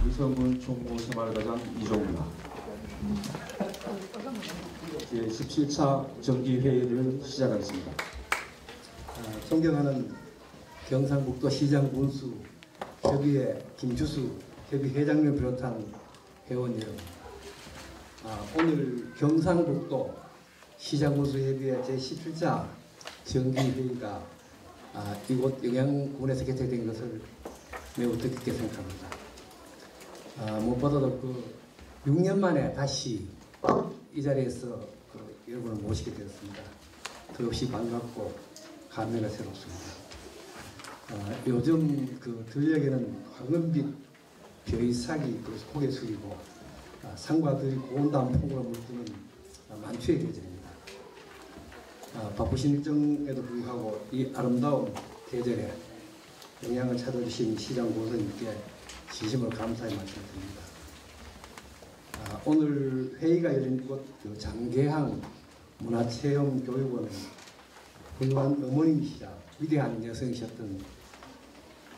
이성훈 총무생활과장 이종우입니다. 제17차 정기회의를 시작하겠습니다. 존경하는 경상북도 시장 군수 협의회 김주수 협의회장님을 비롯한 회원 여러분, 오늘 경상북도 시장군수협의회 제17차 정기회의가 이곳 영양군에서 개최된 것을 매우 뜻깊게 생각합니다. 무엇보다도 6년 만에 다시 이 자리에서 여러분을 모시게 되었습니다. 더없이 반갑고 감회가 새롭습니다. 요즘 들녘에는 황금빛 벼이삭이 고개 숙이고 산과 들이 고온다운 폭우로 물드는 만추의 계절입니다. 바쁘신 일정에도 불구하고 이 아름다운 계절에 영양을 찾아주신 시장 고선님께 진심으로 감사의 말씀드립니다. 오늘 회의가 열린 이곳 장계항 문화체험교육원은 훌륭한 어머님이시자 위대한 여성이셨던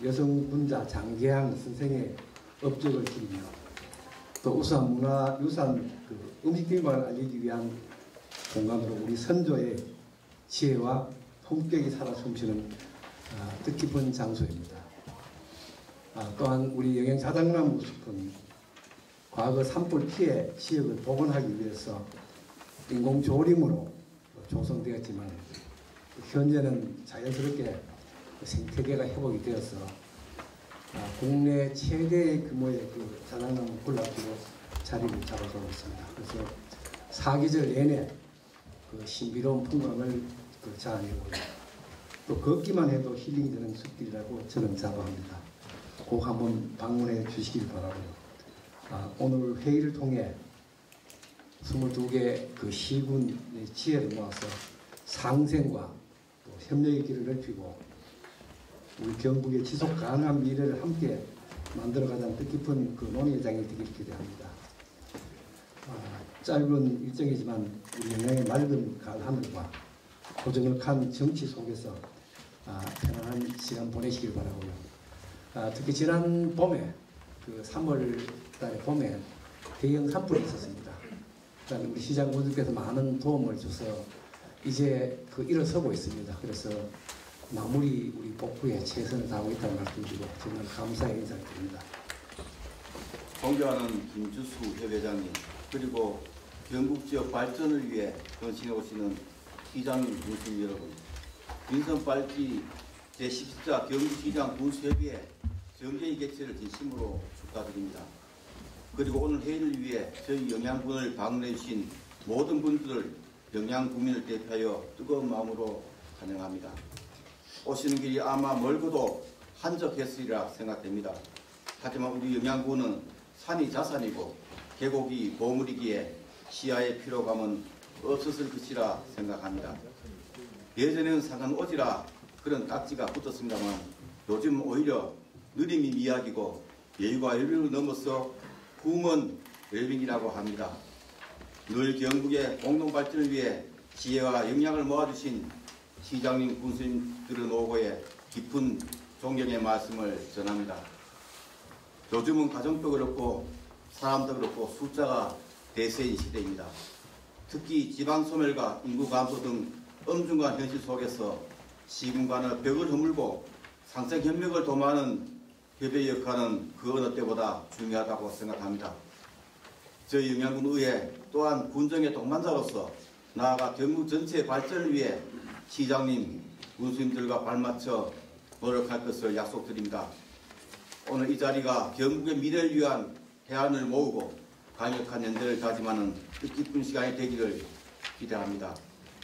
여성군자 장계항 선생의 업적을 기리며 또 우수한 문화유산 음식들만을 알리기 위한 공간으로 우리 선조의 지혜와 품격이 살아 숨쉬는 뜻깊은 장소입니다. 또한 우리 영양자작나무 숲은 과거 산불 피해 지역을 복원하기 위해서 인공조림으로 조성되었지만 현재는 자연스럽게 생태계가 회복이 되어서 국내 최대의 규모의 자작나무 군락지로 자리를 잡아가고 있습니다. 그래서 사계절 내내 신비로운 풍광을 자아내고 또 걷기만 해도 힐링이 되는 숲길이라고 저는 자부합니다. 꼭 한번 방문해 주시길 바라고요. 오늘 회의를 통해 22개 시군의 지혜를 모아서 상생과 또 협력의 길을 넓히고 우리 경북의 지속 가능한 미래를 함께 만들어가자는 뜻깊은 논의장이 되기를 기대합니다. 짧은 일정이지만 우리 영양의 맑은 가을 하늘과 고즈넉한 정치 속에서 편안한 시간 보내시길 바라고요. 특히 지난 봄에 3월 달에 봄에 대형 산불이 있었습니다. 우리 시장 분들께서 많은 도움을 줘서 이제 일어서고 있습니다. 그래서 마무리 우리 복구에 최선을 다하고 있다고 말씀드리고 정말 감사의 인사를 드립니다. 존경하는 김주수 협회장님, 그리고 경북 지역 발전을 위해 헌신해 오시는 시장님, 군수님 여러분, 민선 빨기 제17차 경북시장 군수협의회 정기회의 개최를 진심으로 축하드립니다. 그리고 오늘 회의를 위해 저희 영양군을 방문해 주신 모든 분들을 영양군민을 대표하여 뜨거운 마음으로 환영합니다. 오시는 길이 아마 멀고도 한적했으리라 생각됩니다. 하지만 우리 영양군은 산이 자산이고 계곡이 보물이기에 시야의 피로감은 없었을 것이라 생각합니다. 예전에는 산간 오지라 그런 딱지가 붙었습니다만 요즘 오히려 느림이 미약이고 여유가 열변을 넘어서 붐은 열빙이라고 합니다. 늘 경북의 공동발전을 위해 지혜와 역량을 모아주신 시장님, 군수님들의 노고에 깊은 존경의 말씀을 전합니다. 요즘은 가정도 그렇고 사람도 그렇고 숫자가 대세인 시대입니다. 특히 지방소멸과 인구 감소 등 엄중한 현실 속에서 시군 간의 벽을 허물고 상생협력을 도모하는 협의 역할은 그 어느 때보다 중요하다고 생각합니다. 저희 영양군 의회 또한 군정의 동반자로서 나아가 경북 전체의 발전을 위해 시장님, 군수님들과 발맞춰 노력할 것을 약속드립니다. 오늘 이 자리가 경북의 미래를 위한 해안을 모으고 강력한 연대를 다짐하는 뜻깊은 시간이 되기를 기대합니다.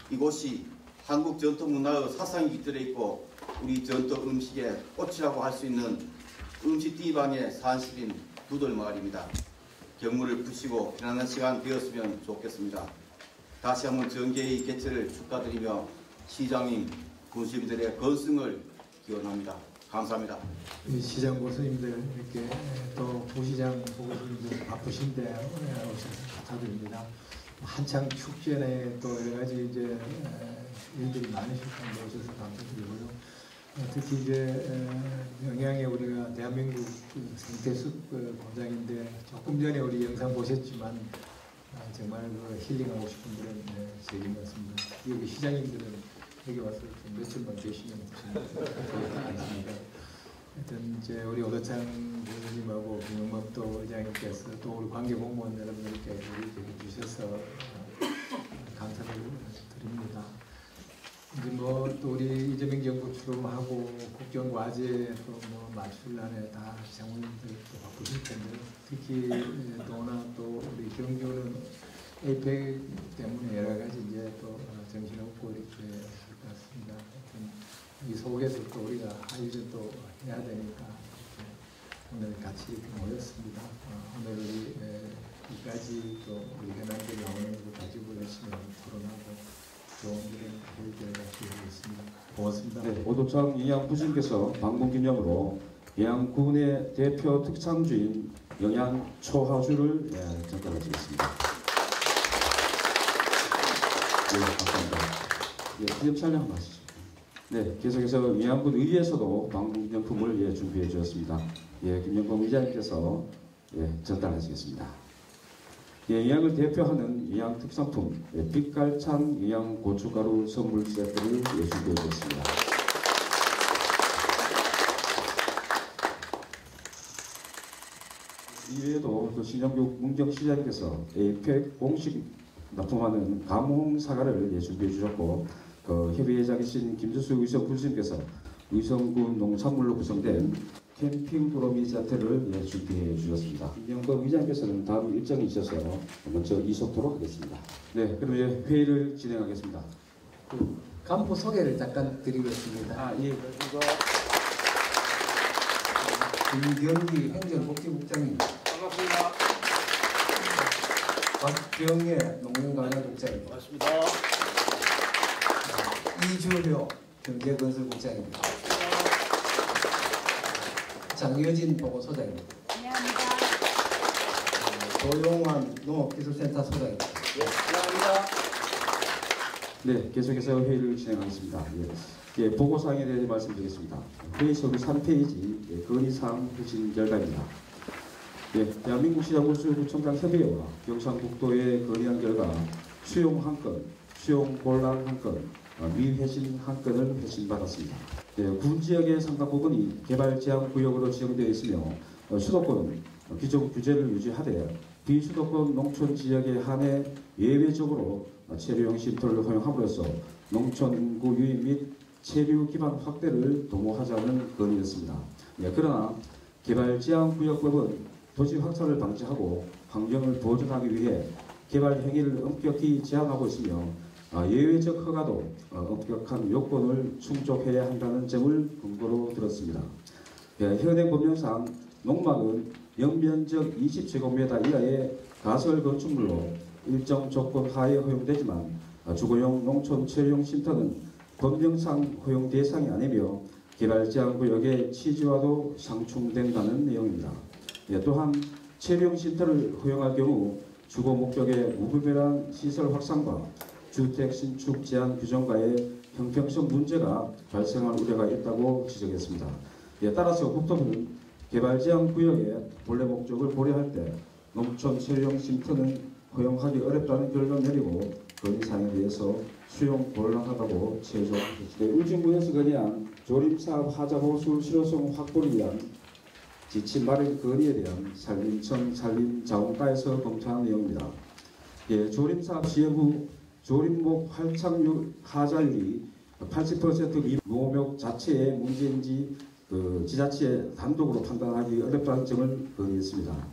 이곳이 한국 전통 문화의 사상이 깃들어 있고 우리 전통 음식의 꽃이라고 할 수 있는 음식 띠방의 산실인 두돌마을입니다. 경무를 푸시고 편안한 시간 되었으면 좋겠습니다. 다시 한번 정기회의 개최를 축하드리며 시장님, 군수님들의 건승을 기원합니다. 감사합니다. 시장 고수님들 이렇게 또 부시장 부고수님들 바쁘신데 오셔서 감사드립니다. 한창 축제에 또 여러 가지 일들이 많으실 텐데 오셔서 감사드리고요. 특히 영양에 우리가 대한민국 생태숲 공장인데 조금 전에 우리 영상 보셨지만 정말 힐링하고 싶은 그런 지역인 것 같습니다. 여기 시장님들은 여기 와서 좀 며칠만 계시면 좋겠습니다. 하여튼 이제 우리 오도창 부장님하고 김영범도 의장님께서 또 우리 관계 공무원 여러분들께 우리 주셔서 감사를 드립니다. 이제 뭐 또 우리 이재명 정부 출범하고 국정 과제 또 뭐 맞출란에 다 장관님들 또 바쁘실 텐데 특히 또나 또 우리 경주는 에이펙 때문에 여러 가지 이제 또 정신없고 이렇게 할 것 같습니다. 이 속에서 또 우리가 할 일을 또 해야 되니까 오늘 같이 이렇게 모였습니다. 오늘 우리 이까지 또 우리 현안들 나오는 걸 가지고 열심히 토론하고 좋은 일을 보이도록 하겠습니다. 고맙습니다. 네, 오도창 영양부진께서 방문 기념으로 영양군의 대표 특산주인 영양초하주를 전달하시겠습니다. 네, 감사합니다. 네, 기념 촬영 한번 하시죠. 네, 계속해서 영양군 의회에서도 방문 기념품을 준비해 주었습니다. 김영범 의장님께서 전달하시겠습니다. 영양을 대표하는 영양 특산품 빛깔찬 영양 고춧가루 선물 세트를 준비해 주었습니다. 이외에도 또 신영국 문경시장님께서 에이펙 공식 납품하는 감홍 사과를 준비해 주셨고 협의회장이신 김주수 의성 군수님께서 의성군 농산물로 구성된 캠핑 도로미 세트를 준비해 주셨습니다. 김영범 의장님께서는 다음 일정이 있어서 먼저 이속토록 하겠습니다. 네, 그럼 회의를 진행하겠습니다. 간부 소개를 잠깐 드리겠습니다. 이거 김경기 행정복지국장입니다. 반갑습니다. 박병예 농림관광국장입니다. 반갑습니다. 이주효 경제건설국장입니다. 장여진 보고소장입니다. 안녕합니다. 조용환 농업기술센터 소장입니다. 안녕합니다. 네, 계속해서 회의를 진행하겠습니다. 보고사항에 대해 말씀드리겠습니다. 회의 서류 3페이지 건의사항 회신 결과입니다. 대한민국 시장군수구청장 협의회와 경상북도에 건의한 결과 수용 1건, 수용 곤란 1건, 미회신 1건을 회신받았습니다. 군 지역의 상당 부분이 개발 제한 구역으로 지정되어 있으며 수도권은 기존 규제를 유지하되 비수도권 농촌 지역에 한해 예외적으로 체류형 쉼터를 허용함으로써 농촌 인구 유입 및 체류 기반 확대를 도모하자는 건의였습니다. 그러나 개발 제한 구역법은 도시 확산을 방지하고 환경을 보존하기 위해 개발 행위를 엄격히 제한하고 있으며 예외적 허가도 엄격한 요건을 충족해야 한다는 점을 근거로 들었습니다. 현행 법령상 농막은 연면적 20제곱미터 이하의 가설 건축물로 일정 조건 하에 허용되지만 주거용 농촌 체류용 쉼터는 법령상 허용 대상이 아니며 개발 제한 구역의 취지와도 상충된다는 내용입니다. 또한 체류용 쉼터를 허용할 경우 주거 목적의 무분별한 시설 확산과 주택 신축 제한 규정과의 형평성 문제가 발생할 우려가 있다고 지적했습니다. 따라서 국토부는 개발 제한 구역의 본래 목적을 고려할 때 농촌 체류용 쉼터는 허용하기 어렵다는 결론을 내리고 건의사항에 대해서 수용 곤란하다고 최종했습니다. 울진군에서 건의한 조림사업 하자보수 실효성 확보를 위한 지침 마련 건의에 대한 산림청 산림자원과에서 검토한 내용입니다. 조림사업 시행 후 조림목 활착률 하자율이 80% 농업용 자체의 문제인지 지자체에 단독으로 판단하기 어렵다는 점을 건의했습니다.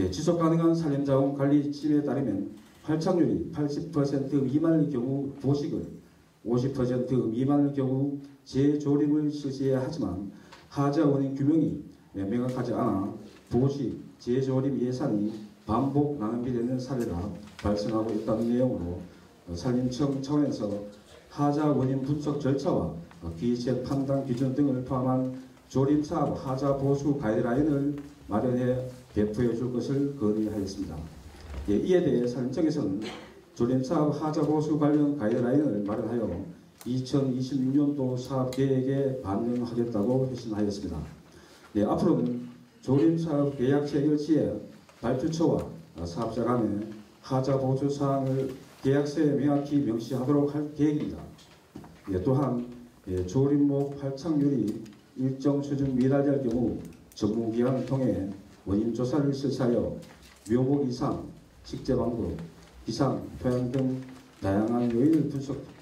지속 가능한 산림자원 관리 지침에 따르면 활착률이 80% 미만일 경우 보식을, 50% 미만일 경우 재조림을 실시해야 하지만 하자 원인 규명이 명확하지 않아 보식, 재조림 예산이 반복 낭비되는 사례가 발생하고 있다는 내용으로 산림청 차원에서 하자 원인 분석 절차와 기재 판단 기준 등을 포함한 조림사업 하자 보수 가이드라인을 마련해 배포해 줄 것을 건의하였습니다. 이에 대해 산림청에서는 조림사업 하자 보수 관련 가이드라인을 마련하여 2026년도 사업 계획에 반영하겠다고 회신하였습니다. 네, 앞으로는 조림사업 계약 체결 시에 발주처와 사업자 간의 하자 보조 사항을 계약서에 명확히 명시하도록 할 계획입니다. 예, 또한 조림목 발착률이 일정 수준 미달될 경우 전문기관을 통해 원인 조사를 실시하여 묘목 이상, 식재 방법, 기상, 토양 등 다양한 요인을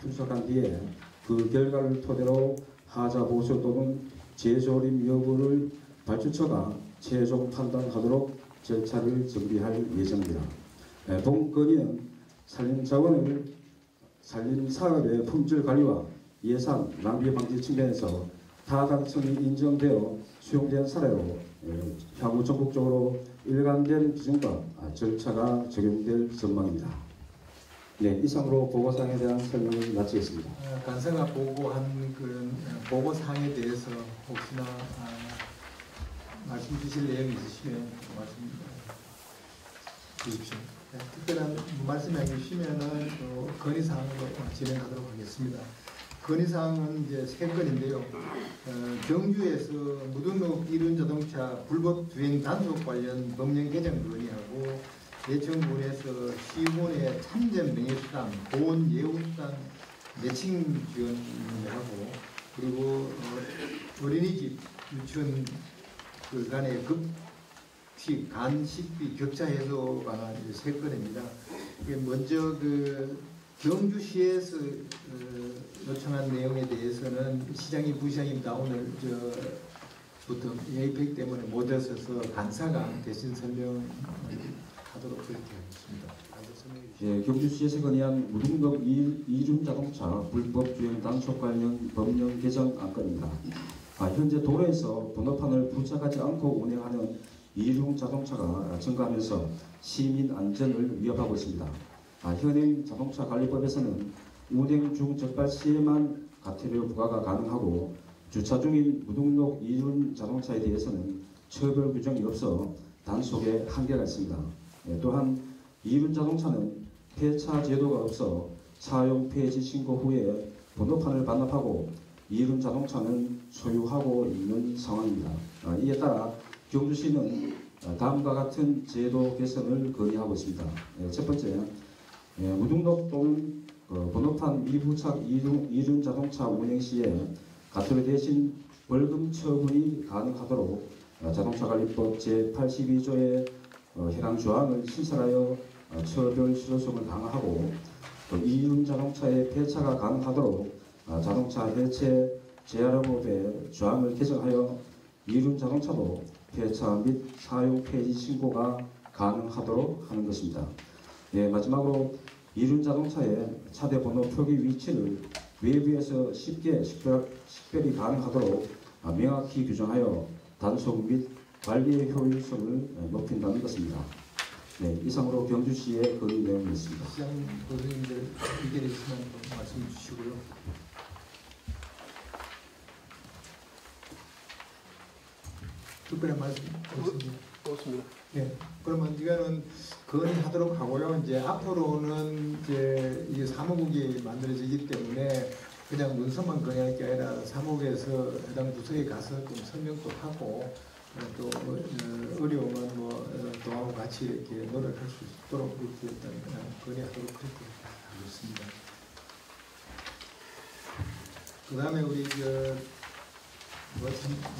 분석한 뒤에 그 결과를 토대로 하자 보수 또는 재조림 여부를 발주처가 최종 판단하도록 절차를 정비할 예정입니다. 본 건의는 산림사업의 품질 관리와 예산 낭비 방지 측면에서 타당성이 인정되어 수용된 사례로 향후 전국적으로 일관된 기준과 절차가 적용될 전망입니다. 네, 이상으로 보고사항에 대한 설명을 마치겠습니다. 간사가 보고한 그런 보고사항에 대해서 혹시나 말씀 주실 내용이 있으시면 말씀 주십시오. 네, 특별한 말씀이 아니시면은 건의사항으로 진행하도록 하겠습니다. 건의사항은 이제 3건인데요. 경주에서 무등록 이륜자동차 불법 주행 단속 관련 법령 개정 건의하고 예천군에서 시군의 참전 명예수당, 보온 예우수당 매칭 지원하고 그리고 어린이집 유치원 그 간의 급식 간식비 격차 해소 관한 3건입니다. 이게 먼저 그 경주시에서 요청한 내용에 대해서는 시장님, 부시장님 오늘 부터 예의팩 때문에 못 오셔서 간사가 대신 설명하도록 그렇게 하겠습니다. 예, 경주시에서 건의한 무등록 이륜자동차 불법 주행 단속 관련 법령 개정 안건입니다. 현재 도로에서 번호판을 부착하지 않고 운행하는 이륜자동차가 증가하면서 시민 안전을 위협하고 있습니다. 현행 자동차관리법에서는 운행 중 적발 시에만 과태료 부과가 가능하고 주차 중인 무등록 이륜자동차에 대해서는 처벌 규정이 없어 단속에 한계가 있습니다. 또한 이륜자동차는 폐차 제도가 없어 차용 폐지 신고 후에 번호판을 반납하고 이륜자동차는 소유하고 있는 상황입니다. 이에 따라 경주시는 다음과 같은 제도 개선을 건의하고 있습니다. 첫 번째, 무등록 또는 번호판 미부착 이륜자동차 운행 시에 과태료 대신 벌금 처분이 가능하도록 자동차관리법 제82조의 해당 조항을 신설하여 처벌 실효성을 강화하고 또 이륜자동차의 폐차가 가능하도록 자동차 해체 재활용법의 조항을 개정하여 이륜자동차도 폐차 및 사용 폐지 신고가 가능하도록 하는 것입니다. 네, 마지막으로 이륜자동차의 차대 번호 표기 위치를 외부에서 쉽게 식별이 가능하도록 명확히 규정하여 단속 및 관리의 효율성을 높인다는 것입니다. 네, 이상으로 경주시의 건의 내용이었습니다. 시장님, 교수님들 의견 있으면 말씀 주시고요. 특별한 말씀 없습니다. 네, 그러면 이거는 건의하도록 하고요. 이제 앞으로는 이제 이 사무국이 만들어지기 때문에 그냥 문서만 건의할 게 아니라 사무국에서 해당 부서에 가서 좀 설명도 하고 또 어려우면 도하고 같이 이렇게 노력할 수 있도록 이렇게 일단 건의하도록 그렇게 하겠습니다. 그 다음에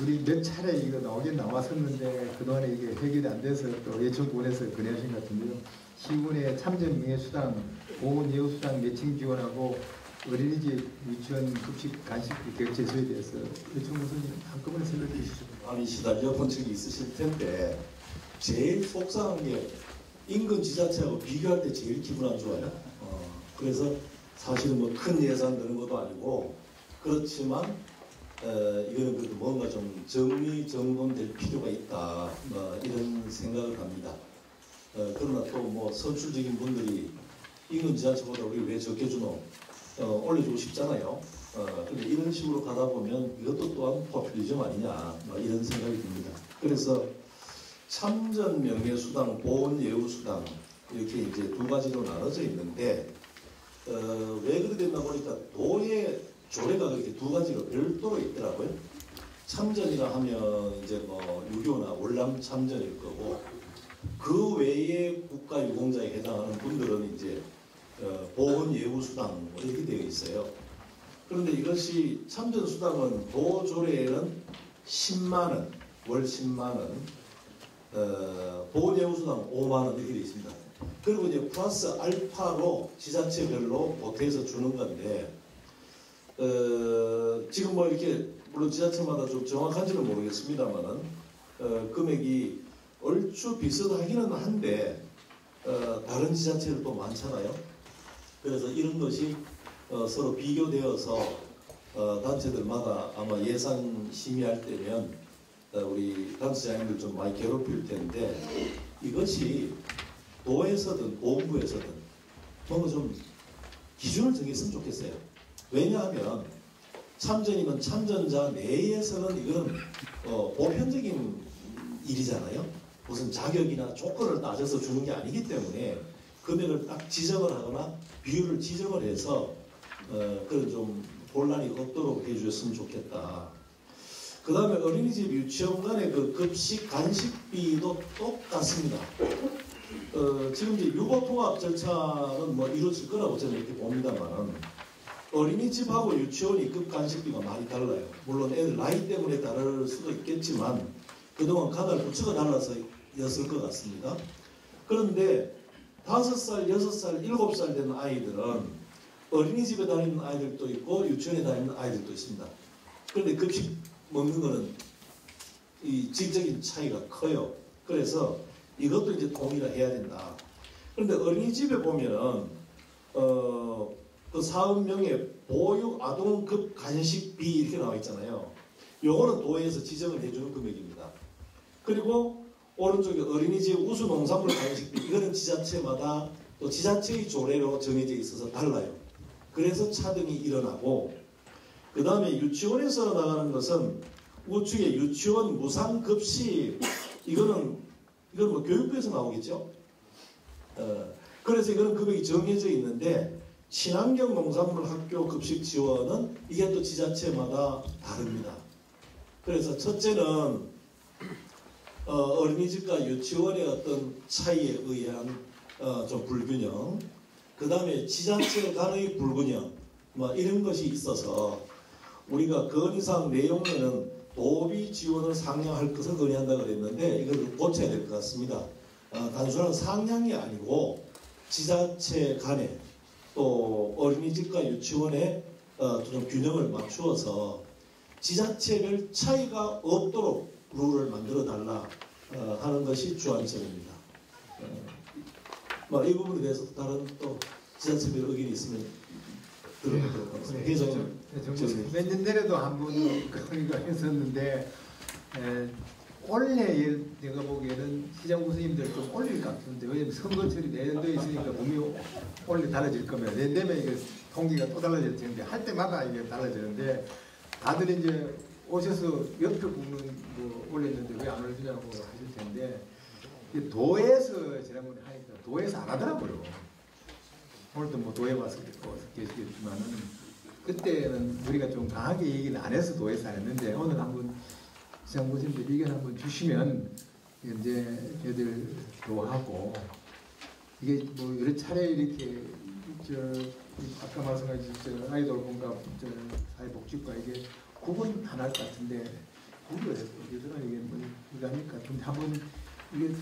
우리 몇 차례 이거 나오긴 나왔었는데 그동안에 이게 해결이 안 돼서 또 예천군에서 건의하신 것 같은데요. 시군의 참전 명예수당, 보온 예우수당 매칭 지원하고 어린이집 유치원 급식 간식비 격제소에 대해서 예천 교수님 한꺼번에 설명해 주시죠. 많이 시달려 본 적이 있으실 텐데 제일 속상한 게 인근 지자체하고 비교할 때 제일 기분 안 좋아요. 그래서 사실은 뭐 큰 예산 드는 것도 아니고 그렇지만 이거는 그래도 뭔가 좀 정돈될 필요가 있다 이런 생각을 합니다. 그러나 또 뭐 선출적인 분들이 인근 지자체보다 우리 왜 적게 주노 올려주고 싶잖아요. 근데 이런 식으로 가다 보면 이것도 또한 포퓰리즘 아니냐 이런 생각이 듭니다. 그래서 참전 명예수당, 보온 예우수당 이렇게 이제 두 가지로 나눠져 있는데 왜 그렇게 됐나 보니까 도의 조례가 그렇게 두 가지가 별도로 있더라고요. 참전이라 하면 이제 뭐 유교나 월남 참전일 거고 그 외에 국가 유공자에 해당하는 분들은 이제 보훈 예우 수당 이렇게 되어 있어요. 그런데 이것이 참전 수당은 도조례에는 10만 원, 월 10만 원, 보훈 예우 수당 5만 원 이렇게 되어 있습니다. 그리고 이제 플러스 알파로 지자체별로 보태서 주는 건데 지금 뭐 이렇게 물론 지자체마다 좀 정확한지는 모르겠습니다만은 금액이 얼추 비슷하기는 한데 다른 지자체들도 많잖아요. 그래서 이런 것이 서로 비교되어서 단체들마다 아마 예산 심의할 때면 우리 단체장님들 좀 많이 괴롭힐 텐데 이것이 도에서든 보훈부에서든 뭔가 좀 기준을 정했으면 좋겠어요. 왜냐하면 참전이면 참전자 내에서는 이거는 보편적인 일이잖아요. 무슨 자격이나 조건을 따져서 주는 게 아니기 때문에 금액을 딱 지정을 하거나 비율을 지정을 해서 그런 좀 혼란이 없도록 해주셨으면 좋겠다. 그 다음에 어린이집 유치원 간의 그 급식 간식비도 똑같습니다. 지금 이제 유보통합 절차는 뭐 이루어질 거라고 저는 이렇게 봅니다만 어린이집하고 유치원이 급간식비가 많이 달라요. 물론 애들 나이 때문에 다를 수도 있겠지만 그동안 가달 부처가 달라서였을 것 같습니다. 그런데 5살, 6살, 7살 된 아이들은 어린이집에 다니는 아이들도 있고 유치원에 다니는 아이들도 있습니다. 그런데 급식 먹는 거는 이 질적인 차이가 커요. 그래서 이것도 이제 동일화해야 된다. 그런데 어린이집에 보면은 그 사업명에 보육 아동급 간식비 이렇게 나와 있잖아요. 요거는 도에서 지정을 해주는 금액입니다. 그리고 오른쪽에 어린이집 우수농산물 간식비 이거는 지자체마다 또 지자체의 조례로 정해져 있어서 달라요. 그래서 차등이 일어나고 그 다음에 유치원에서 나가는 것은 우측에 유치원 무상급식 이건 뭐 교육부에서 나오겠죠. 그래서 이거는 금액이 정해져 있는데 친환경 농산물 학교 급식 지원은 이게 또 지자체마다 다릅니다. 그래서 첫째는 어린이집과 유치원의 어떤 차이에 의한 좀 불균형, 그 다음에 지자체 간의 불균형 뭐 이런 것이 있어서 우리가 건의사항 내용에는 도비 지원을 상향할 것을 건의한다 그랬는데 이걸 고쳐야 될 것 같습니다. 단순한 상향이 아니고 지자체 간에 또 어린이집과 유치원의 좀 균형을 맞추어서 지자체별 차이가 없도록 룰을 만들어 달라 하는 것이 주안점입니다. 이 부분에 대해서 다른 또 지자체별 의견이 있으면 들어보도록 하겠습니다. 회장님. 몇 년 전에도 한번 그러니까 했었는데 올해 내가 보기에는 시장 교수님들 좀 올릴 것 같은데 왜냐면 선거철이 내년도에 있으니까 분명히 올해 달라질 겁니다. 내년 되면 이게 통계가 또 달라질 텐데 할 때마다 이게 달라지는데 다들 이제 오셔서 옆에 보면 뭐 올렸는데 왜 안 올려주냐고 하실 텐데 도에서 지난번에 하니까 도에서 안 하더라고요. 오늘도 뭐 도에 와서 계시겠지만은 그때는 우리가 좀 강하게 얘기를 안 해서 도에서 안 했는데 오늘 한번 시장 교수님들 의견 한번 주시면 이제 저희들도 하고 이게 뭐 여러 차례 이렇게 아까 말씀하신 아이돌공과 사회복지과 이게 구분 안 할 것 같은데 구분을 해서 이게 뭐 이거 하니까 좀 한번 이게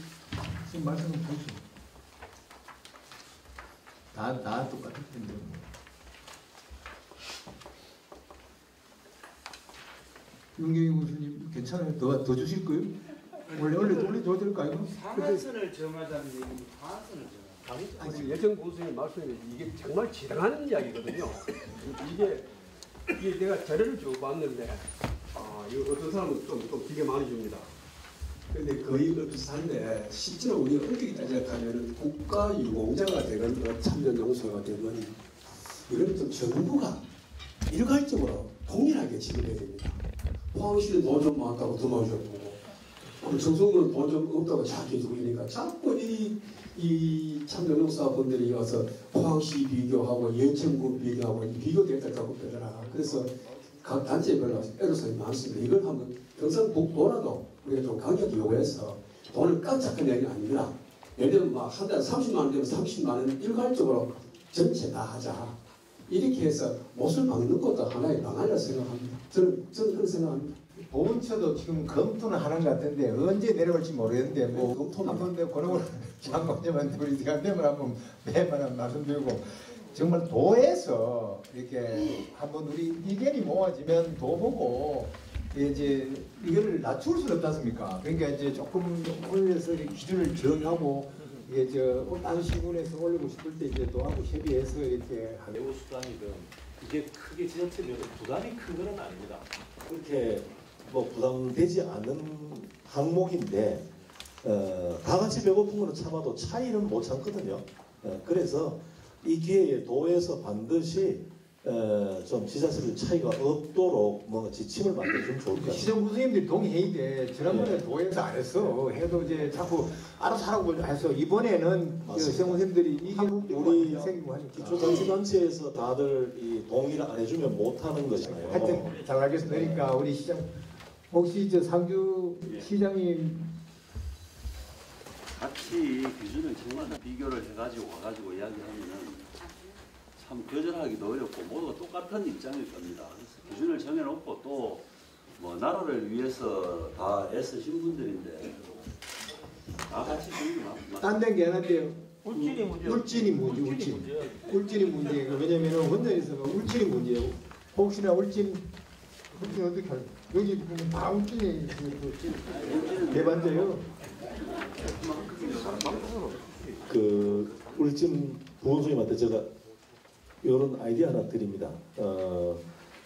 지금 말씀을 보시죠. 다 똑같을 텐데. 윤경희 교수님 괜찮아요? 더 주실 거예요? 원래 더 될까요? 상한선을 정하자는 얘기는 하한선을 정하자. 아니, 예전 교수님 말씀에 이게 정말 지당하는 이야기거든요. 이게 내가 자료를 쭉 봤는데 이거 어떤 사람은 좀 되게 많이 줍니다. 근데 거의 비슷한데 실제로 우리가 어떻게 따져가면 국가 유공자가 되건 참전 용소가 되건 이건 좀 정부가 일괄적으로 동일하게 지급해야 됩니다. 포항시는 돈 좀 많다고 더 많이 줬고 그리고 정성은 돈 좀 없다고 작게 주고 이러니까 자꾸 이 참전 용사분들이 와서 포항시 비교하고 예천군 비교하고 비교 데이터를 자꾸 빼더라. 그래서 각 단체별로 애로사항이 많습니다. 이걸 한번 경상북도라도 우리가 좀 강력히 요구해서 돈을 깜짝한 얘기가 아닙니다. 예를 들면 막 한 달에 30만 원 되면 30만 원 일괄적으로 전체 다 하자. 이렇게 해서 못을 막는 것도 하나의 방안이라 생각합니다. 저는 그렇게 생각합니다. 보훈처도 지금 검토는 하는 것 같은데 언제 내려올지 모르겠는데 뭐 한번 더 권오을 장관님한테 우리 시간 되면 한번 매번 말씀드리고 정말 도에서 이렇게 한번 우리 의견이 모아지면 도 보고 이제 이거를 낮출 수는 없지 않습니까? 그러니까 이제 조금 올려서 이렇게 기준을 정하고 이게 다른 시군에서 올리고 싶을 때 이제 도하고 협의해서 이렇게 내부 수단이든 이게 크게 지자체면 부담이 큰 건 아닙니다. 그렇게 뭐 부담되지 않는 항목인데 다 같이 배고픈 거는 참아도 차이는 못 참거든요. 그래서 이 기회에 도에서 반드시 좀 지자체들 차이가 없도록 뭐 지침을 만들어주면 좋을 것 같아요. 시정부 선생님들이 동의해야 지난번에 도에서 안 했어. 해도 이제 자꾸 알아서 하라고 해서 이번에는 시정부 선생님들이 이게 우리 생기고 하니까. 기초자치단체에서 다들 이 동의를 안 해주면 못하는 것이잖아요. 하여튼 잘 알겠습니다. 그러니까 우리 시장 혹시 상주 시장님 같이 기준을 정말 비교를 해가지고 와가지고 이야기하면은 참 거절하기도 어렵고 모두가 똑같은 입장일 겁니다. 그래서 기준을 정해놓고 또 뭐 나라를 위해서 다 애쓰신 분들인데 다 같이 정리 딴 게 하나인데요. 울진이 문제. 울진이 문제가 왜냐면은 원내에서가 울진이 문제예요. 혹시나 울진 어떻게 할? 여기 보면 다 울진이 대반대요. 그 울진 부원수님한테 제가 이런 아이디어 하나 드립니다.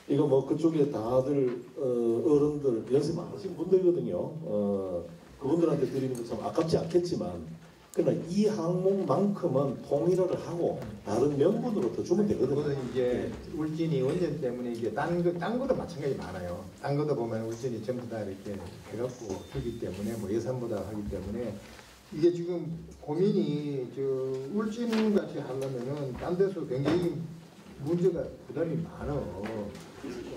이거 뭐 그쪽에 다들 어른들 연습 안 하신 분들거든요. 그분들한테 드리는 건 참 아깝지 않겠지만 그러나 이 항목만큼은 통일을 하고 다른 명분으로 더 주면 되거든요. 그거는 이제 울진이 원전 때문에 이게 딴 거도 마찬가지 많아요. 딴 거도 보면 울진이 전부 다 이렇게 해갖고 주기 때문에 뭐 예산보다 하기 때문에 이게 지금 고민이 울진 같이 하려면은 딴 데서 굉장히 문제가 부담이 많아.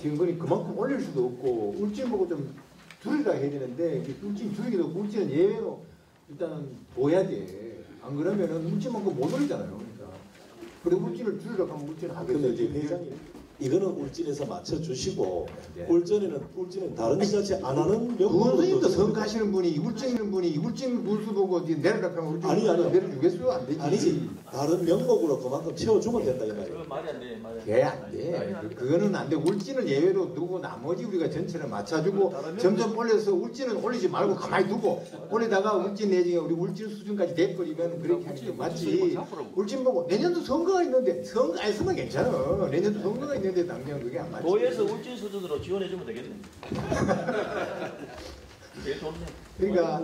지금 그만큼 올릴 수도 없고 울진 보고 좀 줄이라 해야 되는데 울진 줄이기도 없고 울진은 예외로 일단은 둬야 돼. 안 그러면은 울진만큼 못 올리잖아요. 그러니까. 그리고 울진을 줄이려고 하면 울진을 하겠어요. 근데 이제 회장님 이거는 울진에서 맞춰주시고 울진은 다른 지자체 안 하는 의원님도 성가시는 분이 울진 군수 보고 내려가면 울진 아니 내려주겠어요? 안 되지. 아니지 다른 명목으로 그만큼 채워주면 된다 이 말이에요. 그건 말이 안 돼. 말이 안 돼. 그게 안 돼. 그거는 안 돼. 울진을 예외로 두고 나머지 우리가 전체를 맞춰주고 점점 올려서 울진은 올리지 말고 가만히 두고 올리다가 울진 내지에 우리 울진 수준까지 돼버리면 그렇게 하는 게 맞지. 울진 보고 내년도 선거가 있는데 선거 안 쓰면 괜찮아. 내년도 선거가 있는데 당장 그게 안 맞지. 도에서 울진 수준으로 지원해주면 되겠네. 그게 좋네. 그러니까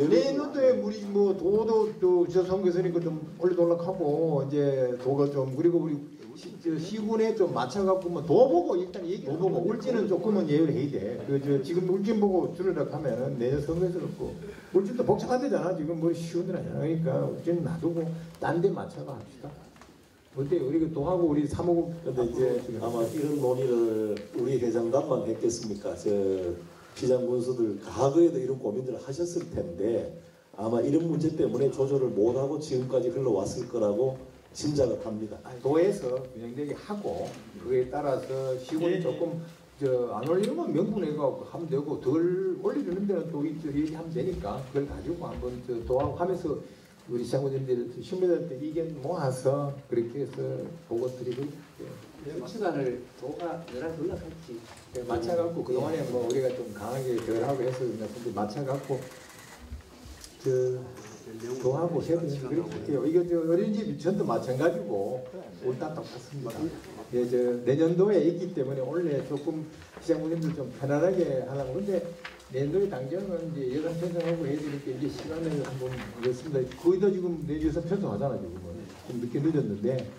내년도에 우리 뭐 도도 저 선거에서니까 좀 올려놓으려고 이제 도가 좀 그리고 우리 시군에 좀 맞춰갖고 뭐 도 보고 일단 도 보고 울진은 조금은 예외를 해야 돼. 지금 울진 보고 줄으려고 하면은 내년 선거에서 그렇고 울진도 복잡한 데잖아. 지금 뭐 쉬운 데는 아니야. 그러니까 울진 놔두고 딴 데 맞춰가 합시다. 어때? 우리 도하고 우리 사무국 근데 이제 아마 이런 논의를 우리 회장단만 했겠습니까? 시장 군수들 과거에도 이런 고민들을 하셨을 텐데 아마 이런 문제 때문에 조절을 못하고 지금까지 흘러왔을 거라고 짐작을 합니다. 도에서 균형되게 하고 그에 따라서 시군이 조금 안 올리는 건 명분해가 하면 되고 덜 올리는 데는 또 얘기하면 되니까 그걸 가지고 한번 도하고 하면서 우리 시장군님들 신배들한테 의견 모아서 그렇게 해서 보고 드리고 시간을 도가 연락했지. 맞춰갖고 그동안에 뭐 우리가 좀 강하게 덜하고 해서 맞춰갖고 도하고 협의해서 그렇게 할게요. 이거 어린이집 전도 마찬가지고 올다 똑같습니다. 내년도에 있기 때문에 원래 조금 시장군님들 좀 편안하게 하려고 근데 내년도에 당장은 이제 예산 편성하고 해야 되니까 이제 시간을 한번 보겠습니다. 거의 다 지금 내주에서 편성하잖아 지금은. 좀 늦게 늦었는데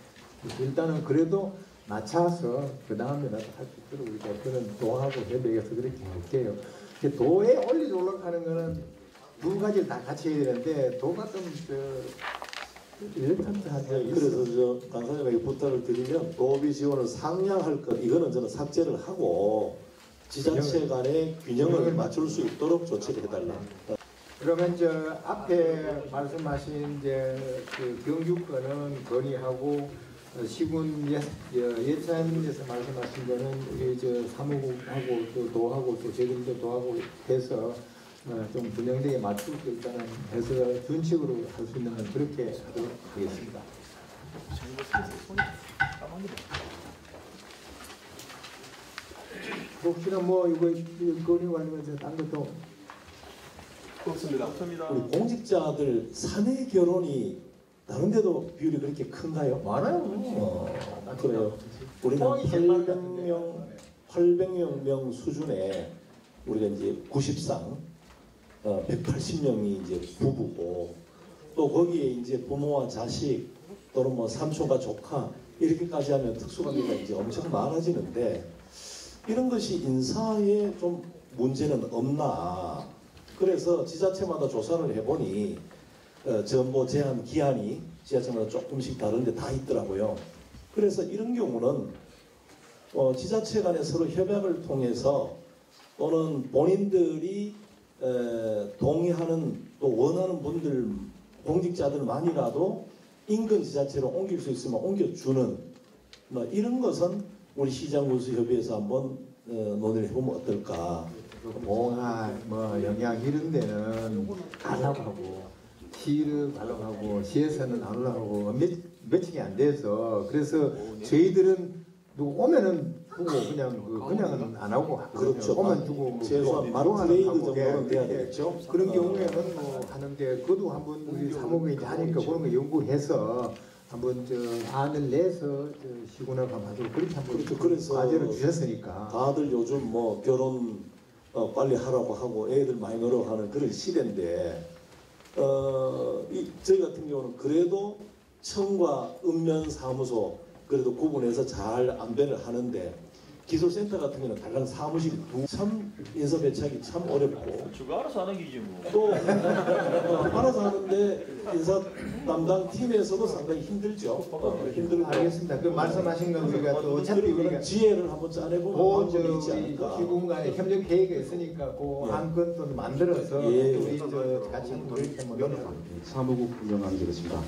일단은 그래도 맞춰서 그 다음에 나도 할 수 있도록 우리 대표는 도하고 협의해서 그렇게 할게요. 도에 올라가는 거는 두 가지를 다 같이 해야 되는데 도가 좀 네, 그래서 저 강사님에게 부탁을 드리면 도비 지원을 상향할 것 이거는 저는 삭제를 하고 지자체 간의 균형을 맞출 수 있도록 조치를 해달라. 그러면 저 앞에 말씀하신 이제 그 경주권은 건의하고 시군 예산에서 말씀하신 거는 우리 저 사무국하고 또 도하고 또 저희들도 도하고 해서 좀 균형되게 맞추고 일단은 해서 준칙으로 할 수 있는 건 그렇게 하도록 하겠습니다. 혹시나 뭐 이거 건의 관련해서 딴 것도 없습니다. 우리 공직자들 사내 결혼이 다른 데도 비율이 그렇게 큰가요? 많아요. 그래요. 우리는 800명 수준의 우리가 이제 90상 180명이 이제 부부고 또 거기에 이제 부모와 자식 또는 뭐 삼촌과 조카 이렇게까지 하면 특수관계가 이제 엄청 많아지는데 이런 것이 인사에 좀 문제는 없나? 그래서 지자체마다 조사를 해보니 전보 제한 기한이 지자체마다 조금씩 다른데 다 있더라고요. 그래서 이런 경우는 지자체 간에 서로 협약을 통해서 또는 본인들이 동의하는 또 원하는 분들 공직자들만이라도 인근 지자체로 옮길 수 있으면 옮겨주는 뭐 이런 것은 우리 시장군수협의회에서 한번 논의를 해보면 어떨까. 봉화, 뭐 영양 이런 데는 가려고 하고 시를 가려고 하고 시에서는 안 올라가고 매칭이 안 돼서 그래서 저희들은 누구 오면은 두고 그냥은 안 하고 그렇죠. 오면 두고 최소한 마트레이드 정도는 돼야 되겠죠. 그런 경우에는 뭐 하는데 그것도 한번 우리 사무국이 이제 하니까 그런 거 연구해서 한번 저 안을 내서 시군을 가봐도 그렇게 한번 그렇죠. 그래서 과제를 주셨으니까 다들 요즘 뭐 결혼 빨리 하라고 하고 애들 많이 늘어가는 그런 시대인데 저희 같은 경우는 그래도 청과 읍면사무소 그래도 구분해서 잘 안배를 하는데 기술센터 같은 경우는 달랑 사무실이 참 인사 배치하기 참 어렵고 주가 알아서 하는 기지 뭐. 또 알아서 하는데 인사 담당 팀에서도 상당히 힘들죠. 힘들고 알겠습니다. 그 말씀하신 건 우리가 또 어차피 우리가 지혜를 한번 짜내고 방법이 있지 않을까. 시군 간에 협력 계획이 있으니까 그 안건도 만들어서 우리 저 같이 이렇게 한번 노력합니다. 사무국 운영하게 되겠습니다.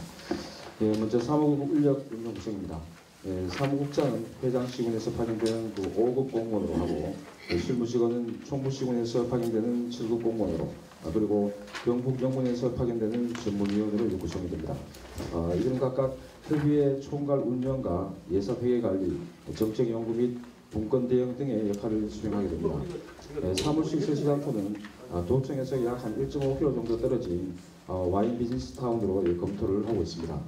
먼저 사무국 인력 운영 구성입니다. 사무국장은 회장 시군에서 파견되는 5급 공무원으로 하고 실무직원은 총무시군에서 파견되는 7급 공무원으로 그리고 경북영문에서 파견되는 전문위원으로 구성이 됩니다. 이들은 각각 협의회 총괄 운영과 예산회계 관리, 정책연구 및 분권 대응 등의 역할을 수행하게 됩니다. 사무실 설치장소는 도청에서 약 한 1.5km 정도 떨어진 와인 비즈니스 타운으로 검토를 하고 있습니다.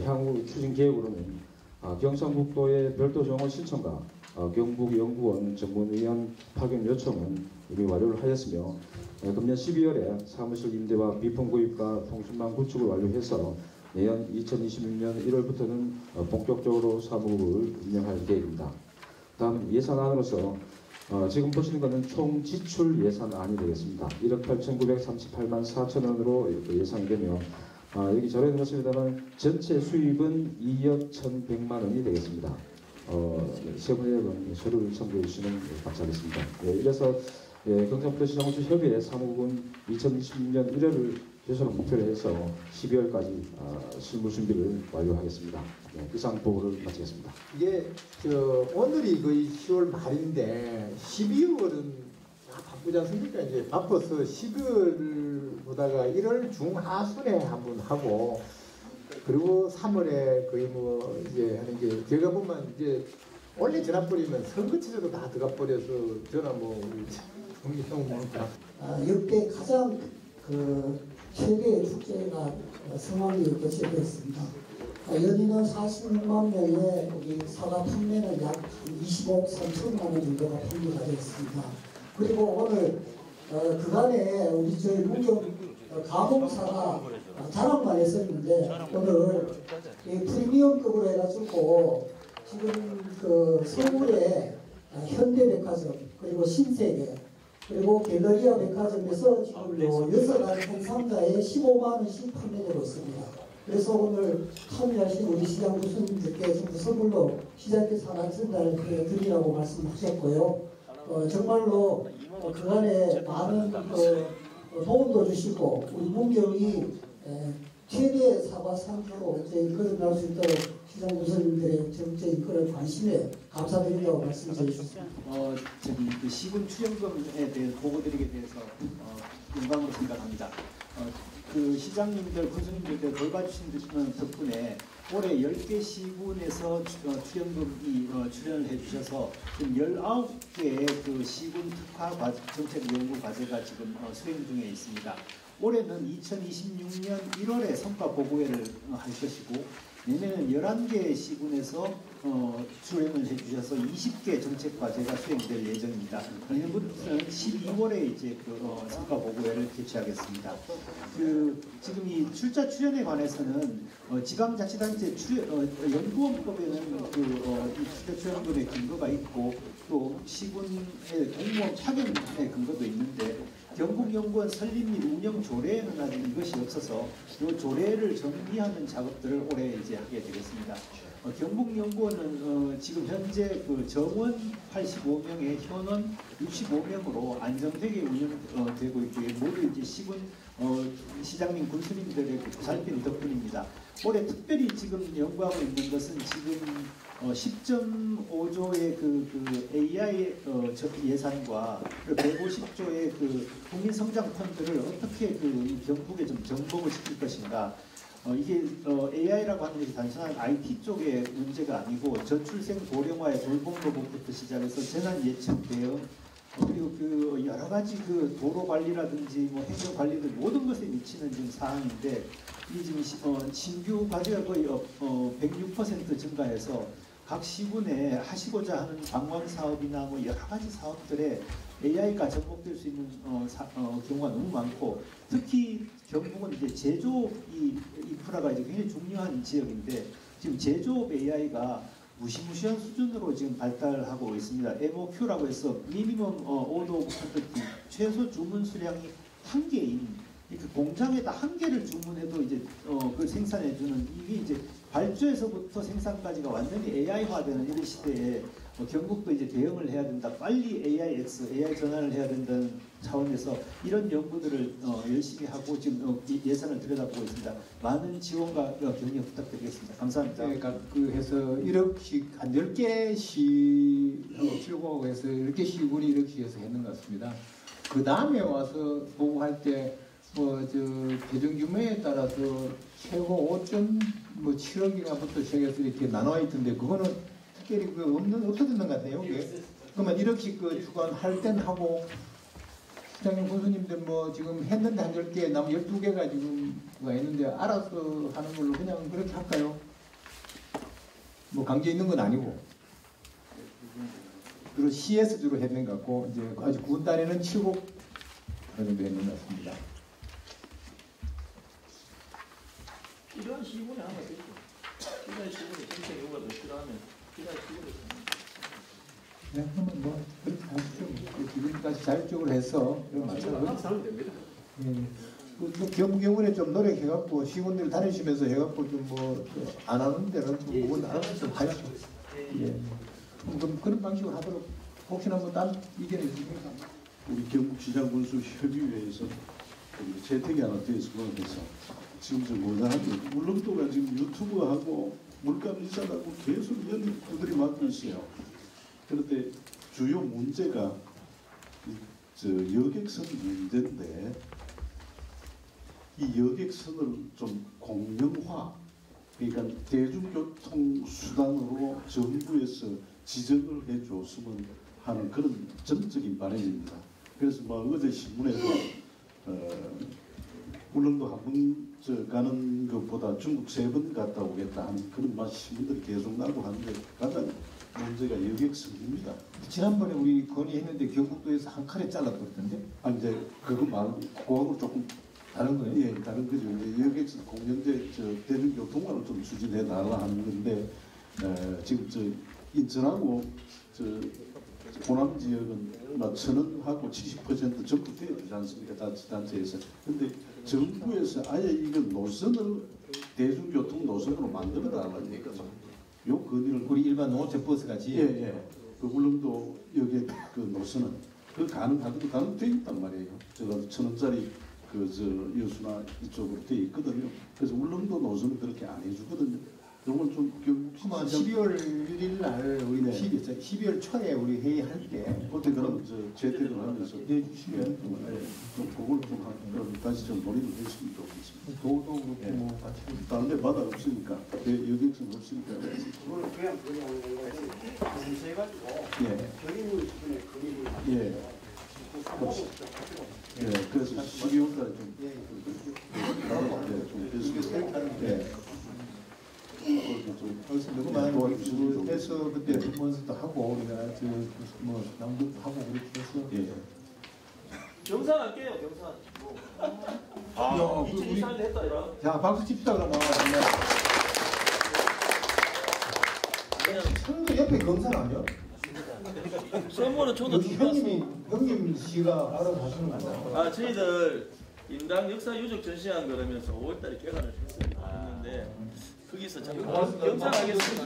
향후 추진 계획으로는 경상북도의 별도 정원 신청과 경북연구원 전문위원 파견 요청은 이미 완료를 하였으며 금년 12월에 사무실 임대와 비품 구입과 통신망 구축을 완료해서 내년 2026년 1월부터는 본격적으로 사무국을 운영할 계획입니다. 다음 예산안으로서 지금 보시는 것은 총 지출 예산안이 되겠습니다. 1억 8,938만 4천원으로 예상이 되며 여기 절에 넣었습니다만 전체 수입은 2억 1,100만 원이 되겠습니다. 세부내역은 서류를 첨부해 주시면 감사하겠습니다. 이래서 경상북도시장군수 협의회 사무국은 2026년 1월을 최소로 목표로 해서 12월까지 실무 준비를 완료하겠습니다. 이상 보고를 마치겠습니다. 이게 오늘이 거의 10월 말인데 12월은 바쁘지 않습니까? 이제 바빠서 12월 보다가 1월 중하순에 한번 하고 그리고 3월에 거의 뭐 이제 하는 게 제가 보면 이제 원래 전화 버리면 선거치료도 다 들어가 버려서 전화 뭐 우리 정기형 뭐 역대 가장 최대의 축제가 성황리에 개최되었습니다. 연인은 46만 명의 우리 사과 판매는 약 25억 3천만 원 정도가 판매가 되었습니다. 그리고 오늘 그간에 우리 저희 문경 가공사가 자랑만 했었는데 오늘 프리미엄급으로 해가지고 지금 서울에 현대백화점 그리고 신세계 그리고 갤러리아 백화점에서 지금 6가지 행상자에 15만 원씩 판매되고 있습니다. 그래서 오늘 참여하신 우리 시장 교수님들께 선물로 시장께서 하나 전달드리라고 말씀하셨고요. 정말로 그간에 많은 도움도 주시고 우리 문경이 최대의 사과 상주로 거듭날 수 있도록 시장 교수님들의 정적인 그런 관심에 감사드린다고 말씀드리겠습니다. 그 시군 출연금에 대해 보고드리게 돼서 영광으로 생각합니다. 그 시장님들, 군수님들 돌봐주신 덕분에 올해 10개 시군에서 출연금이 출연을 해주셔서 지금 19개의 그 시군 특화 정책 연구 과제가 지금 수행 중에 있습니다. 올해는 2026년 1월에 성과 보고회를 할 것이고 내년에는 11개 시군에서 수행을 해주셔서 20개 정책 과제가 수행될 예정입니다. 내년부터는 12월에 이제 그 성과 보고회를 개최하겠습니다. 지금 이 출자 출연에 관해서는 지방자치단체 연구원법에는 이 출자 출연금의 근거가 있고 또 시군의 공무원 파견의 근거도 있는데 경북연구원 설립 및 운영 조례에는 아직 이것이 없어서 이 조례를 정비하는 작업들을 올해 이제 하게 되겠습니다. 경북연구원은 지금 현재 그 정원 85명에 현원 65명으로 안정되게 운영되고 있고 모두 이제 시군 시장님 군수님들의 보살핀 덕분입니다. 올해 특별히 지금 연구하고 있는 것은 지금 10.5조의 그 AI 예산과 150조의 그 국민성장 펀드를 어떻게 그 경북에 좀 정복을 시킬 것인가. 이게 AI라고 하는 것이 단순한 IT 쪽의 문제가 아니고 저출생 고령화의 돌봄 로봇부터 시작해서 재난 예측 대응 그리고 그 여러 가지 그 도로 관리라든지 뭐 행정 관리들 모든 것에 미치는 지금 사항인데 이 지금 신규 과제가 거의 106% 증가해서 각 시군에 하시고자 하는 방광 사업이나 뭐 여러 가지 사업들에 AI가 접목될 수 있는 경우가 너무 많고 특히 경북은 이제 제조업 인프라가 이제 굉장히 중요한 지역인데 지금 제조업 AI가 무시무시한 수준으로 지금 발달하고 있습니다. MOQ라고 해서 미니멈 오더 오브 퀀티티 최소 주문 수량이 1개인 그 공장에다 1개를 주문해도 이제 그걸 생산해주는 이게 이제 발주에서부터 생산까지가 완전히 AI화되는 이런 시대에 경북도 이제 대응을 해야 된다. 빨리 AIX, AI 전환을 해야 된다는 차원에서 이런 연구들을 열심히 하고 지금 예산을 들여다보고 있습니다. 많은 지원과 격려 부탁드리겠습니다. 감사합니다. 그러니까 해서 1억씩 한 10개 시하고 출고하고 해서 10개 시군이 1억씩 해서 했는 것 같습니다. 그 다음에 와서 보고할 때 재정 규모에 따라서 최고 5.7억인가부터 시작해서 이렇게 나눠 있던데 그거는 특별히 없어졌는 것 같아요. 그러면 1억씩 주관할 땐 하고 시장님 군수님들 지금 했는데 한 10개 남 12개가 지금 있는데 알아서 하는 걸로 그냥 그렇게 할까요? 강제 있는 건 아니고 그리고 CS 주로 했는 것 같고 이제 아직 군 단위는 7곡 정도 했는 것 같습니다. 이런 시군에 하면 되죠. 이런 시군에 정책 요구가 더 필요하면 이런 시군에 네, 그러면 그렇게 하시죠. 지금까지 자율적으로 해서 하면 됩니다. 경우에 좀 노력해갖고 시군들 다니시면서 해갖고 안 하는 데는 좀 알아서 좀 하시죠. 그럼 그런 방식으로 하도록 혹시나 딴 의견이 있습니까? 우리 경북시장 군수 협의회에서 채택이 하나 되어서 그래서 지금 모자란데 울릉도가 지금 유튜브하고 물감 이사하고 계속 이런 구들이 맡고 있어요. 그런데 주요 문제가 여객선 문제인데 이 여객선을 좀 공영화, 그러니까 대중교통 수단으로 정부에서 지정을 해줬으면 하는 그런 정적인 바람입니다. 그래서 어제 신문에서 울릉도 한 번 가는 것보다 중국 3번 갔다 오겠다 하는 그런 신문들이 계속 나고 하는데 가장 문제가 여객선입니다. 지난번에 우리 건의했는데 경북도에서 한 칼에 잘라버렸던데? 이제 그거 말고 그거하고 조금 다른 거예요? 예, 다른 거죠. 여객선 공영제 대중교통관을 좀 추진해 달라 하는 건데 지금 인천하고 호남 지역은 천원하고 70% 적극되어 주지 않습니까? 자치단체에서. 근데 정부에서 아예 이거 노선을 대중교통 노선으로 만들어 달라는 거죠. 요 건의를 우리 일반 노원철 버스 같이. 예. 그 울릉도 역의 그 노선은 그 가능하기도 가능돼 있단 말이에요. 제가 1,000원짜리 그저 여수나 이쪽으로 돼 있거든요. 그래서 울릉도 노선은 그렇게 안 해주거든요. 이건 좀 아마 12월 1일 날 우리 네. 12월 초에 우리 회의할 때 그때 그럼 저 재택을 하면서 해주시면 좀 그걸 좀 그럼 다시 좀 논의를 했으면 좋겠습니다. 도도 그렇고 뭐 같이 다른 데 바다 없으니까 여객선 없으니까 그걸 그냥 검색해가지고 예. 결의문 수준의 건의를 예. 예, 그래서 12월달에 좀 그래서 누구만 해서 그때 공무원도 하고 우리가 뭐 낭독도 하고 그렇게 해서 경산 할게요, 경산. 2024년에 했다 이라. 자 박수 칩시다 그러면. 청도 옆에 경산 아니야? 선물은 저도 형님 씨가 알아서 하시는 거죠? 아 저희들 인당 역사 유적 전시관 그러면서 5월달에 개관을 했는데 거기서 잠깐 경산하겠습니다.